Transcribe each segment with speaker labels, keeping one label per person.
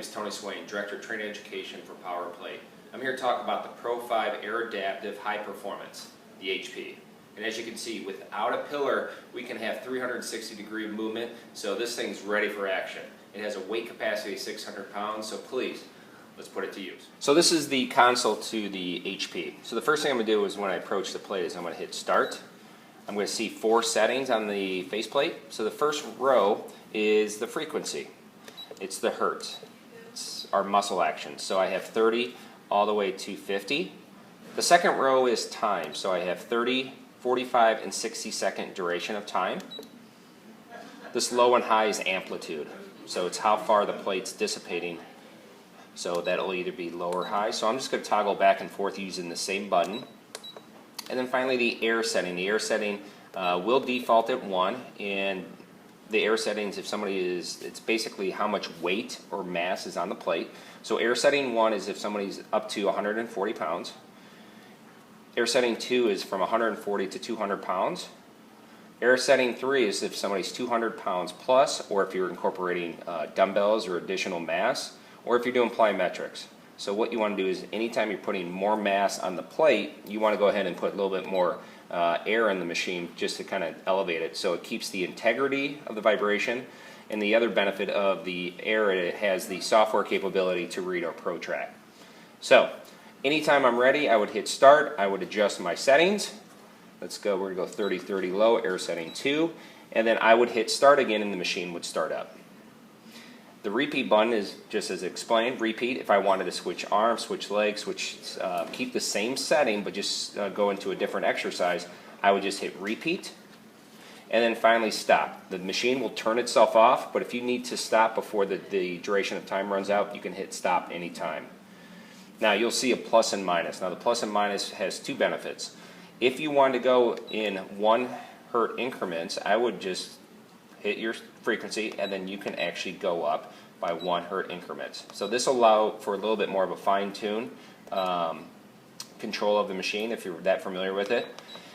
Speaker 1: name is Tony Swain, Director of Training Education for Power and Plate. I'm here to talk about the Pro5 AIRdaptive High Performance, the HP. And as you can see, without a pillar, we can have 360-degree movement, so this thing's ready for action. It has a weight capacity of 600 pounds, so please, let's put it to use. So this is the console to the HP. So the first thing I'm going to do is when I approach the plate is I'm going to hit start. I'm going to see 4 settings on the faceplate. So the first row is the frequency. It's the hertz. It's our muscle action. So I have 30 all the way to 50. The second row is time. So I have 30, 45, and 60-second duration of time. This low and high is amplitude. So it's how far the plate's dissipating. So that'll either be low or high. So I'm just going to toggle back and forth using the same button. And then finally the air setting. The air setting will default at 1, and the air settings, if somebody is, it's basically how much weight or mass is on the plate. So air setting 1 is if somebody's up to 140 pounds. Air setting 2 is from 140 to 200 pounds. Air setting 3 is if somebody's 200 pounds plus, or if you're incorporating dumbbells or additional mass, or if you're doing plyometrics. So what you want to do is anytime you're putting more mass on the plate, you want to go ahead and put a little bit more air in the machine just to kind of elevate it, so it keeps the integrity of the vibration. And the other benefit of the air, it has the software capability to read our ProTrack. So anytime I'm ready, I would hit start. I would adjust my settings. Let's go, we're going to go 30-30 low, air setting 2, and then I would hit start again and the machine would start up. The repeat button is just as explained, repeat. If I wanted to switch arms, switch legs, keep the same setting but just go into a different exercise, I would just hit repeat. And then finally stop. The machine will turn itself off, but if you need to stop before the duration of time runs out, you can hit stop anytime. Now you'll see a plus and minus. Now the plus and minus has 2 benefits. If you want to go in 1 hertz increments, I would just hit your frequency and then you can actually go up by 1 hertz increments. So this will allow for a little bit more of a fine-tune control of the machine if you're that familiar with it.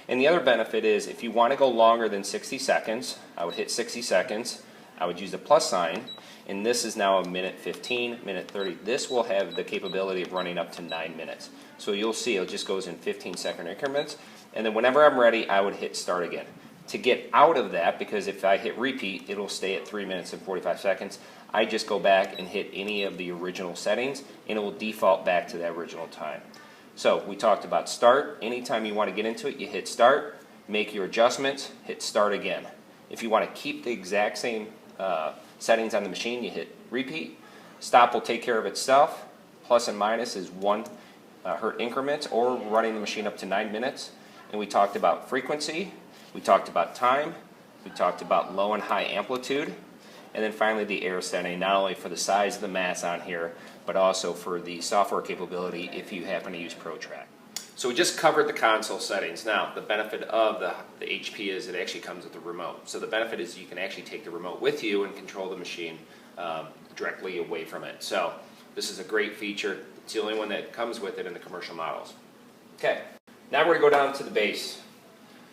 Speaker 1: And the other benefit is if you want to go longer than 60 seconds, I would hit 60 seconds, I would use the plus sign, and this is now a minute 15, minute 30. This will have the capability of running up to 9 minutes. So you'll see it just goes in 15-second increments, and then whenever I'm ready, I would hit start again. To get out of that, because if I hit repeat, it'll stay at 3 minutes and 45 seconds, I just go back and hit any of the original settings, and it will default back to that original time. So we talked about start. Anytime you want to get into it, you hit start, make your adjustments, hit start again. If you want to keep the exact same settings on the machine, you hit repeat. Stop will take care of itself. Plus and minus is 1 hertz increments, or running the machine up to 9 minutes. And we talked about frequency. We talked about time, we talked about low and high amplitude, and then finally the air setting, not only for the size of the mass on here, but also for the software capability if you happen to use ProTrack. So we just covered the console settings. Now, the benefit of the HP is it actually comes with the remote. So the benefit is you can actually take the remote with you and control the machine directly away from it. So this is a great feature. It's the only one that comes with it in the commercial models. Okay, now we're going to go down to the base.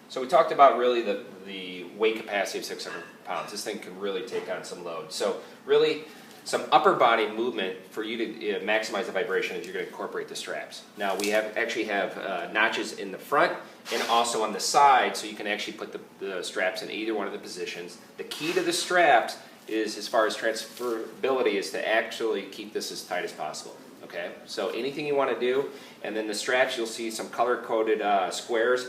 Speaker 1: So we talked about really the weight capacity of 600 pounds. This thing can really take on some load. So really some upper body movement for you to maximize the vibration is you're going to incorporate the straps. Now we actually have notches in the front and also on the side, so you can actually put the straps in either one of the positions. The key to the straps is, as far as transferability, is to actually keep this as tight as possible. Okay, so anything you want to do, and then the straps, you'll see some color-coded squares.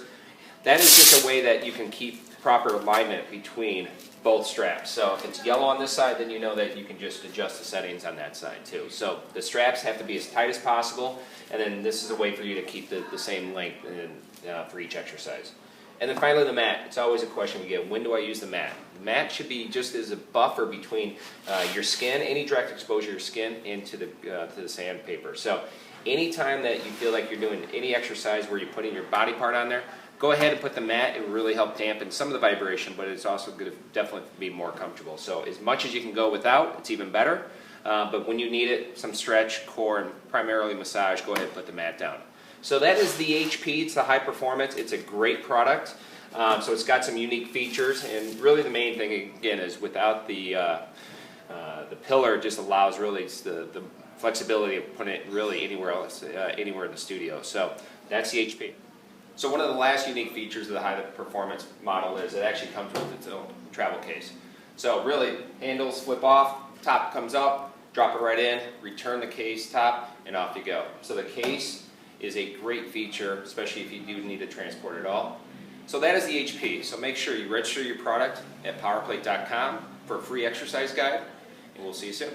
Speaker 1: That is just a way that you can keep proper alignment between both straps. So if it's yellow on this side, then you know that you can just adjust the settings on that side too. So the straps have to be as tight as possible, and then this is a way for you to keep the same length for each exercise. And then finally the mat. It's always a question we get, when do I use the mat? The mat should be just as a buffer between your skin, any direct exposure of your skin, into the sandpaper. So anytime that you feel like you're doing any exercise where you're putting your body part on there, go ahead and put the mat. It will really help dampen some of the vibration, but it's also going to definitely be more comfortable. So as much as you can go without, it's even better. But when you need it, some stretch, core, and primarily massage, go ahead and put the mat down. So that is the HP. It's the high performance. It's a great product. So it's got some unique features, and really the main thing again is without the The pillar just allows really the flexibility of putting it really anywhere else, anywhere in the studio. So that's the HP. So one of the last unique features of the high performance model is it actually comes with its own travel case. So really, handles flip off, top comes up, drop it right in, return the case top, and off you go. So the case is a great feature, especially if you do need to transport it all. So that is the HP. So make sure you register your product at powerplate.com for a free exercise guide, and we'll see you soon.